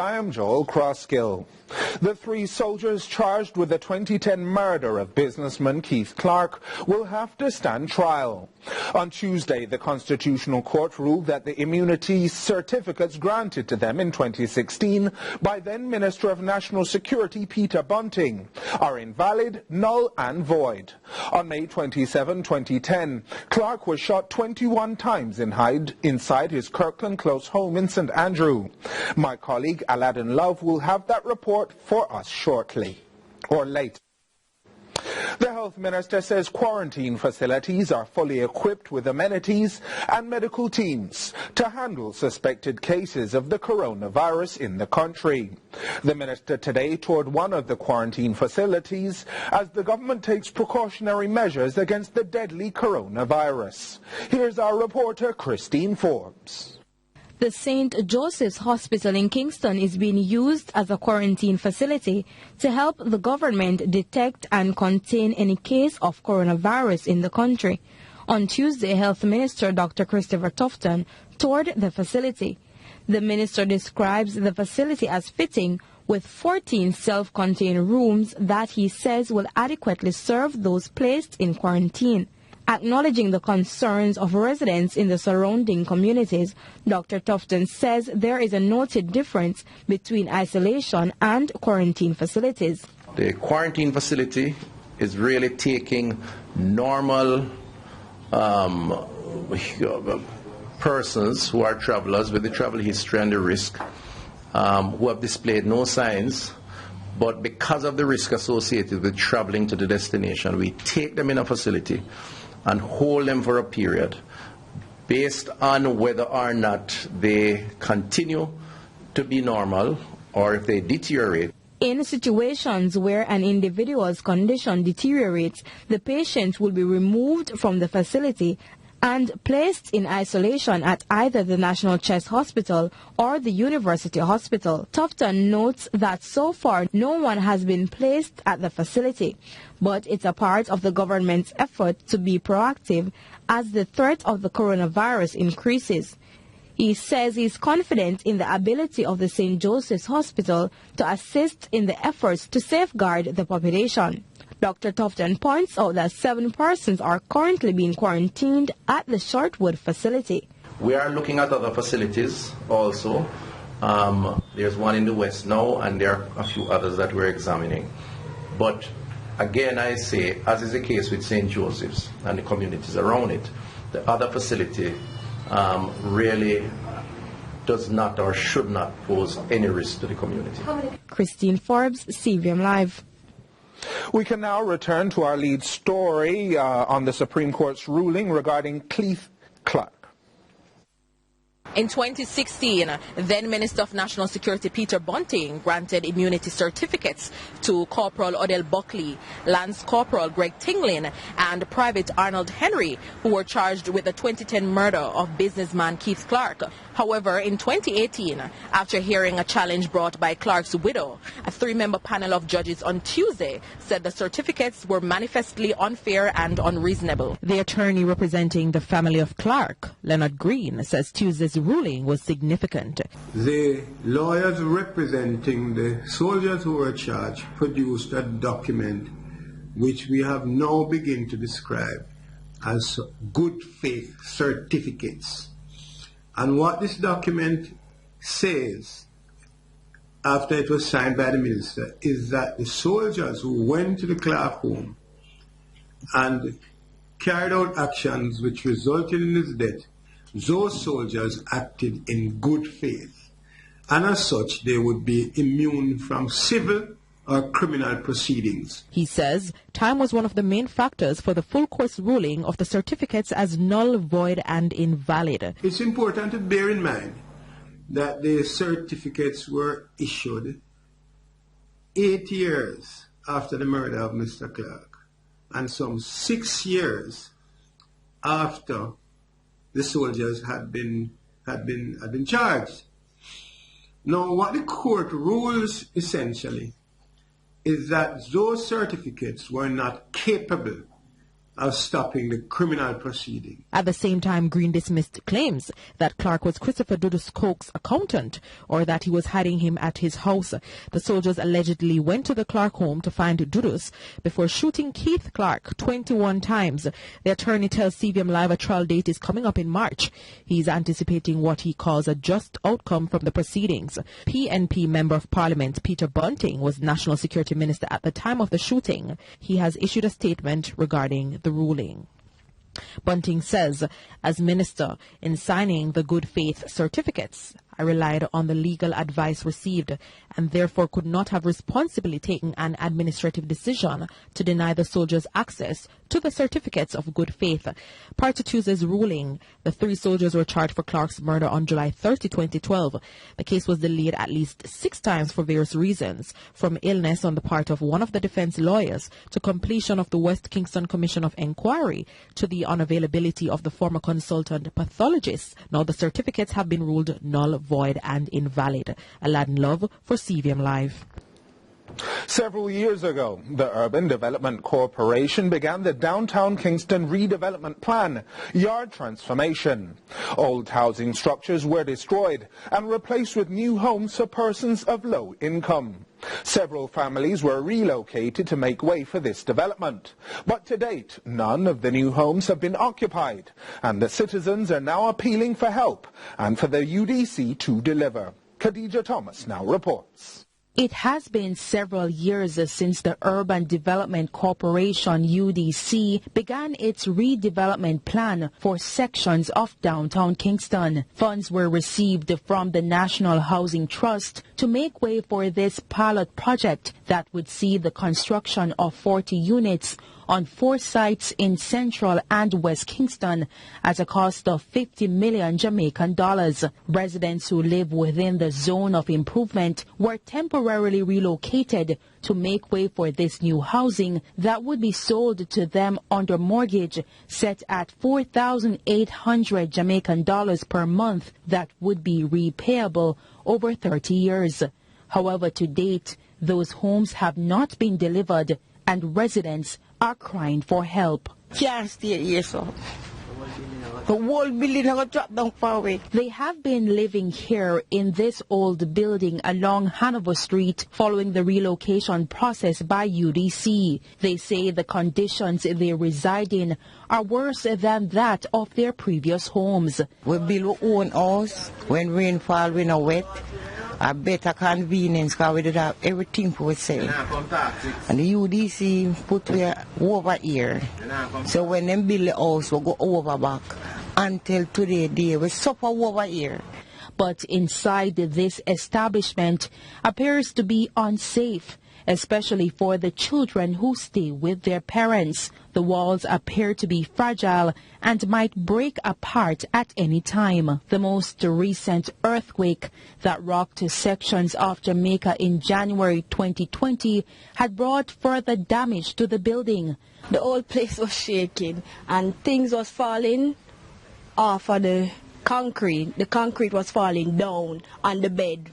I am Joel Crosskill. The three soldiers charged with the 2010 murder of businessman Keith Clark will have to stand trial. On Tuesday, the Constitutional Court ruled that the immunity certificates granted to them in 2016 by then Minister of National Security Peter Bunting are invalid, null and void. On May 27, 2010, Clark was shot 21 times inside his Kirkland Close home in St. Andrew. My colleague Aladdin Love will have that report for us shortly, or later. The health minister says quarantine facilities are fully equipped with amenities and medical teams to handle suspected cases of the coronavirus in the country. The minister today toured one of the quarantine facilities as the government takes precautionary measures against the deadly coronavirus. Here's our reporter Christine Forbes. The St. Joseph's Hospital in Kingston is being used as a quarantine facility to help the government detect and contain any case of coronavirus in the country. On Tuesday, Health Minister Dr. Christopher Tufton toured the facility. The minister describes the facility as fitting with 14 self-contained rooms that he says will adequately serve those placed in quarantine. Acknowledging the concerns of residents in the surrounding communities, Dr. Tufton says there is a noted difference between isolation and quarantine facilities. The quarantine facility is really taking normal persons who are travelers with the travel history and the risk, who have displayed no signs, but because of the risk associated with traveling to the destination, we take them in a facility and hold them for a period based on whether or not they continue to be normal or if they deteriorate. In situations where an individual's condition deteriorates, the patient will be removed from the facility and placed in isolation at either the National Chest Hospital or the University Hospital. Tufton notes that so far no one has been placed at the facility, but it's a part of the government's effort to be proactive as the threat of the coronavirus increases. He says he's confident in the ability of the St. Joseph's Hospital to assist in the efforts to safeguard the population. Dr. Tufton points out that 7 persons are currently being quarantined at the Shortwood facility. We are looking at other facilities also. There's one in the West now, and there are a few others that we're examining. But again, I say, as is the case with St. Joseph's and the communities around it, the other facility really does not or should not pose any risk to the community. Christine Forbes, CVM Live. We can now return to our lead story on the Supreme Court's ruling regarding Keith Clark. In 2016, then Minister of National Security Peter Bunting granted immunity certificates to Corporal Odell Buckley, Lance Corporal Greg Tinglin, and Private Arnold Henry, who were charged with the 2010 murder of businessman Keith Clark. However, in 2018, after hearing a challenge brought by Clark's widow, a 3-member panel of judges on Tuesday said the certificates were manifestly unfair and unreasonable. The attorney representing the family of Clark, Leonard Green, says Tuesday's ruling was significant. The lawyers representing the soldiers who were charged produced a document which we have now begun to describe as good faith certificates. And what this document says, after it was signed by the minister, is that the soldiers who went to the Clark home and carried out actions which resulted in his death, those soldiers acted in good faith, and as such they would be immune from civil or criminal proceedings. He says time was one of the main factors for the full court's ruling of the certificates as null, void and invalid. It's important to bear in mind that the certificates were issued 8 years after the murder of Mr. Clark and some 6 years after the soldiers had been charged. Now, what the court rules essentially is that those certificates were not capable of stopping the criminal proceeding. At the same time, Green dismissed claims that Clark was Christopher Dudus Coke's accountant or that he was hiding him at his house. The soldiers allegedly went to the Clark home to find Dudus before shooting Keith Clark 21 times. The attorney tells CVM Live a trial date is coming up in March. He's anticipating what he calls a just outcome from the proceedings. PNP Member of Parliament Peter Bunting was National Security Minister at the time of the shooting. He has issued a statement regarding the ruling. Bunting says, as minister, in signing the good faith certificates, I relied on the legal advice received and therefore could not have responsibly taken an administrative decision to deny the soldiers access to the certificates of good faith. Prior to Tuesday's ruling, the 3 soldiers were charged for Clark's murder on July 30, 2012. The case was delayed at least 6 times for various reasons, from illness on the part of one of the defense lawyers to completion of the West Kingston Commission of Inquiry to the unavailability of the former consultant pathologist. Now the certificates have been ruled null, void and invalid. Aladdin Love for CVM Live. Several years ago, the Urban Development Corporation began the Downtown Kingston Redevelopment Plan, yard transformation. Old housing structures were destroyed and replaced with new homes for persons of low income. Several families were relocated to make way for this development. But to date, none of the new homes have been occupied, and the citizens are now appealing for help and for the UDC to deliver. Khadija Thomas now reports. It has been several years since the Urban Development Corporation UDC began its redevelopment plan for sections of downtown Kingston. Funds were received from the National Housing Trust to make way for this pilot project that would see the construction of 40 units on 4 sites in Central and West Kingston at a cost of 50 million Jamaican dollars. Residents who live within the zone of improvement were temporarily relocated to make way for this new housing that would be sold to them under mortgage set at 4,800 Jamaican dollars per month that would be repayable over 30 years. However, to date, those homes have not been delivered and residents are crying for help. Can't stay here, so the whole building has dropped down far away. They have been living here in this old building along Hanover Street following the relocation process by UDC. They say the conditions they reside in are worse than that of their previous homes. We build our own house. When rainfall, we not wet. A better convenience because we did have everything for sale. And the UDC put we over here. So when them build the house, we go over back. Until today, we suffer over here. But inside this establishment appears to be unsafe, especially for the children who stay with their parents. The walls appear to be fragile and might break apart at any time. The most recent earthquake that rocked sections of Jamaica in January 2020 had brought further damage to the building. The whole place was shaking and things was falling off of the concrete. The concrete was falling down on the bed.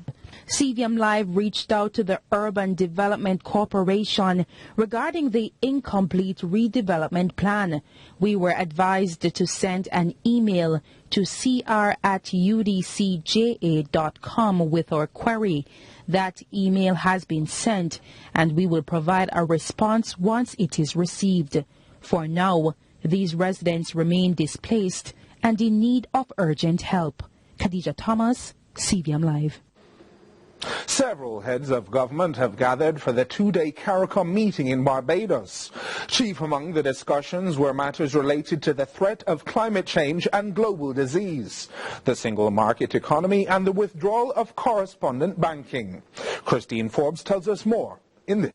CVM Live reached out to the Urban Development Corporation regarding the incomplete redevelopment plan. We were advised to send an email to cr@udcja.com with our query. That email has been sent and we will provide a response once it is received. For now, these residents remain displaced and in need of urgent help. Khadija Thomas, CVM Live. Several heads of government have gathered for the 2-day CARICOM meeting in Barbados. Chief among the discussions were matters related to the threat of climate change and global disease, the single market economy and the withdrawal of correspondent banking. Christine Forbes tells us more in this.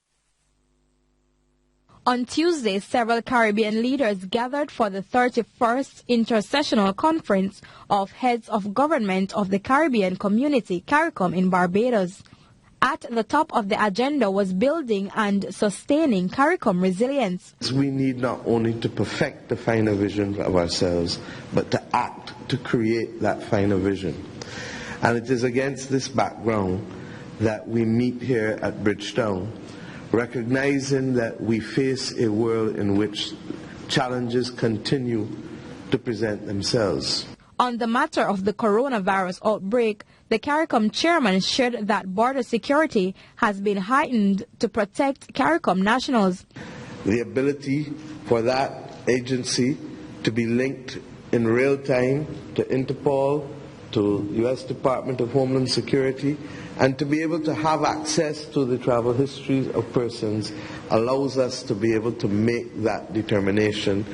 On Tuesday, several Caribbean leaders gathered for the 31st Intersessional Conference of Heads of Government of the Caribbean Community, CARICOM, in Barbados. At the top of the agenda was building and sustaining CARICOM resilience. We need not only to perfect the final vision of ourselves, but to act to create that final vision. And it is against this background that we meet here at Bridgetown, recognizing that we face a world in which challenges continue to present themselves. On the matter of the coronavirus outbreak, the CARICOM chairman shared that border security has been heightened to protect CARICOM nationals. The ability for that agency to be linked in real time to Interpol, to U.S. Department of Homeland Security, and to be able to have access to the travel histories of persons allows us to be able to make that determination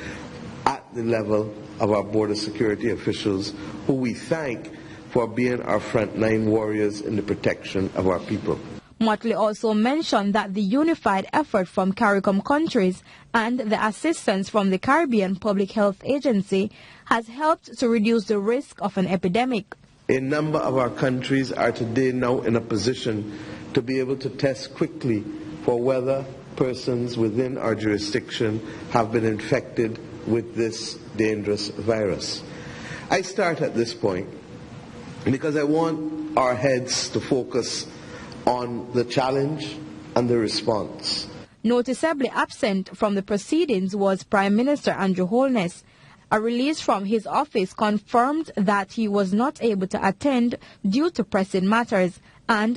at the level of our border security officials, who we thank for being our frontline warriors in the protection of our people. Motley also mentioned that the unified effort from CARICOM countries and the assistance from the Caribbean Public Health Agency has helped to reduce the risk of an epidemic. A number of our countries are today now in a position to be able to test quickly for whether persons within our jurisdiction have been infected with this dangerous virus. I start at this point because I want our heads to focus on the challenge and the response. Noticeably absent from the proceedings was Prime Minister Andrew Holness. A release from his office confirmed that he was not able to attend due to pressing matters, and